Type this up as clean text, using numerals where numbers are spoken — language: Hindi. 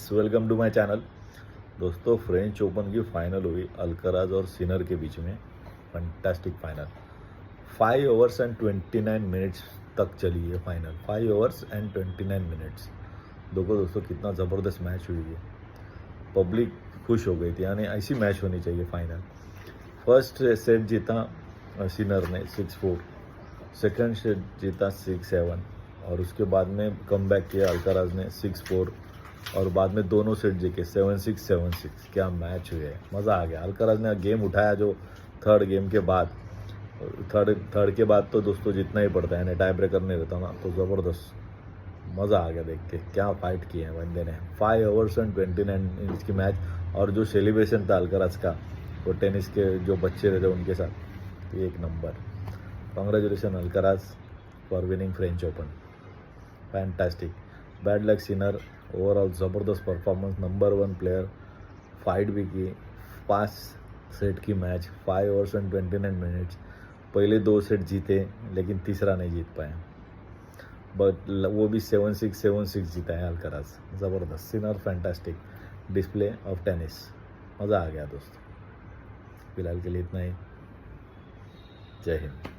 Friends, welcome to my channel. दोस्तों, फ्रेंच ओपन की फाइनल हुई अल्कराज और सिनर के बीच में। Fantastic final. 5 hours and 29 minutes तक चली है फाइनल। 5 hours and 29 minutes. देखो दोस्तों, कितना ज़बरदस्त मैच हुई है। पब्लिक खुश हो गई थी, यानी ऐसी मैच होनी चाहिए फाइनल। फर्स्ट सेट जीता सिनर ने 6-4, सेकंड सेट जीता 6-7 और उसके बाद में कमबैक किया अल्कराज ने 6-4 और बाद में दोनों सेट जीते 7-6 7-6। क्या मैच हुए, मज़ा आ गया। अल्कराज ने गेम उठाया जो थर्ड गेम के बाद। थर्ड के बाद तो दोस्तों जीतना ही पड़ता है, टाई ब्रेकर नहीं रहता ना, तो ज़बरदस्त मज़ा आ गया देख के। क्या फाइट किए हैं बंदे ने। 5 ओवर्स एंड 29 मिनट्स की मैच। और जो सेलिब्रेशन था अल्कराज का, वो टेनिस के जो बच्चे रहते उनके साथ, एक number. Congratulation Alcaraz for winning French open. Fantastic. Bad luck Sinner. Overall ज़बरदस्त परफॉर्मेंस, नंबर 1 प्लेयर। फाइट भी की। 5 सेट की मैच, 5 ओवर्स एंड 29 मिनट्स। पहले 2 सेट जीते लेकिन तीसरा नहीं जीत पाए, बट वो भी 7-6 7-6 जीता है अल्कराज। ज़बरदस्त। Sinner fantastic display of tennis. मज़ा आ गया दोस्तों। फिलहाल के लिए इतना ही। जय हिंद।